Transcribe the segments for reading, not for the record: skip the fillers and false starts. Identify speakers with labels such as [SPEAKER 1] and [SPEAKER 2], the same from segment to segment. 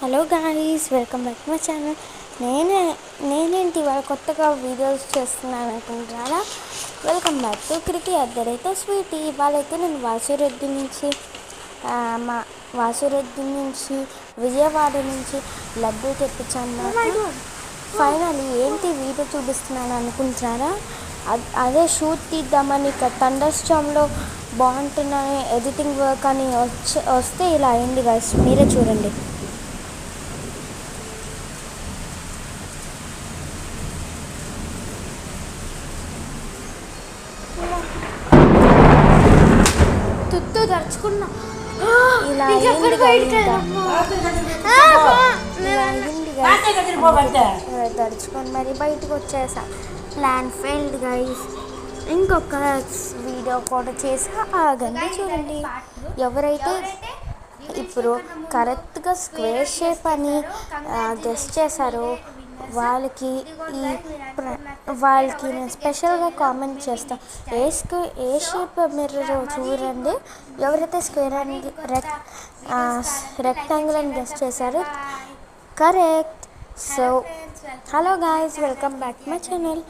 [SPEAKER 1] Hello guys, welcome back to my channel. నేనేంటి ఇవాళ కొత్తగా వీడియోస్ చేస్తున్నాను అనుకుంటున్నారా? వెల్కమ్ బ్యాక్ టు కృతి అద్దరైతే స్వీటీ. ఇవాళైతే నేను వాసురెడ్డి నుంచి విజయవాడ నుంచి లడ్డూ తెప్పించాను. ఫైనల్లీ ఏంటి వీడియో చూపిస్తున్నాను అనుకుంటున్నారా? అదే షూట్ తీద్దామని ఇక్కడ థండర్ స్టార్మ్లో బాగుంటుందని ఎడిటింగ్ వర్క్ అని వస్తే ఇలా అయింది గాయ్స్, మీరే చూడండి. తుత్తు దర్చుకున్నా ఇలా దర్చుకొని మరి బయటకు వచ్చేసా. Plan failed guys. ఇంకొక వీడియో కూడా చేసా, ఆగండి చూడండి. ఎవరైతే ఇప్పుడు కరెక్ట్గా స్క్వేర్ షేప్ అని గెస్ చేశారో వాళ్ళకి నేను స్పెషల్గా కామెంట్ చేస్తాను. ఏ షేప్ మీరు చూడండి. ఎవరైతే స్క్వేర్ అని రెక్టాంగిల్ అని గెస్ చేశారో correct. So hello guys, welcome back to my channel.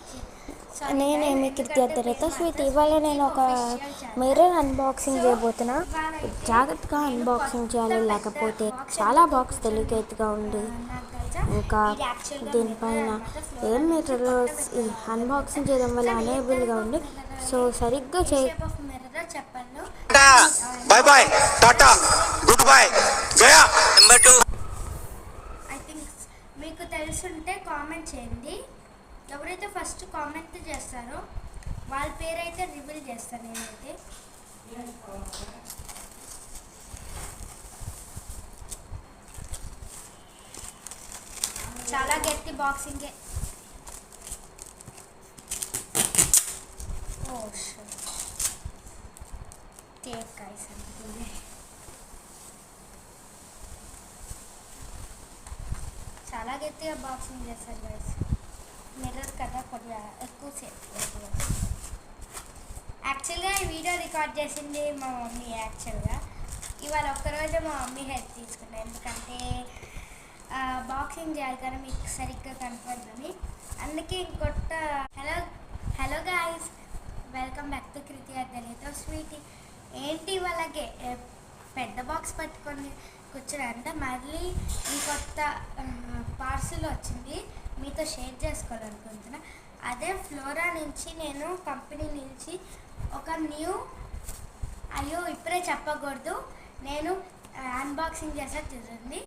[SPEAKER 1] నేనేమి కృతి అద్దరైతే స్వీట్. ఇవాళ నేను ఒక మిర్రర్ అన్బాక్సింగ్ చేయబోతున్నా. జాగ్రత్తగా అన్బాక్సింగ్ చేయాలి, లేకపోతే చాలా బాక్స్ తెలియకేట్టుగా ఉంది. ఇంకా దీనిపైన ఏం మిర్రర్లో అన్బాక్సింగ్ చేయడం వల్ల అనేబుల్గా ఉంది. సో సరిగ్గా చెప్పాను. ఐ థింక్ మీకు తెలుసుంటే కామెంట్ చేయండి. ఎవరైతే ఫస్ట్ కామెంట్ చేస్తారో వాళ్ళ పేరైతే రివీల్ చేస్తాను నేనైతే. చాలా గట్టి బాక్సింగే. టేప్ గైస్ అనుకుంది. చాలా గట్టిగా బాక్సింగ్ చేస్తారు గైస్. మిర్రర్ కదా కొద్దిగా ఎక్కువసేపు. యాక్చువల్గా ఈ వీడియో రికార్డ్ చేసింది మా మమ్మీ. యాక్చువల్గా ఇవాళ ఒక్కరోజు మా మమ్మీ హెల్ప్ తీసుకున్నాను, ఎందుకంటే బాక్సింగ్ చేయాలి కానీ మీకు సరిగ్గా కనపడదని. అందుకే ఇంకొట్ట. Hello guys, welcome back to Kriti అద్దరైతే స్వీటీ. ఏంటి వాళ్ళకి పెద్ద బాక్స్ పట్టుకొని కూర్చోడంటే మళ్ళీ ఇంకొత్త పార్సిల్ వచ్చింది, మీతో షేర్ చేసుకోవాలనుకుంటున్నా. అదే ఫ్లోరా నుంచి నేను కంపెనీ నుంచి ఒక అయ్యో ఇప్పుడే చెప్పకూడదు, నేను అన్బాక్సింగ్ చేసా చూడండి.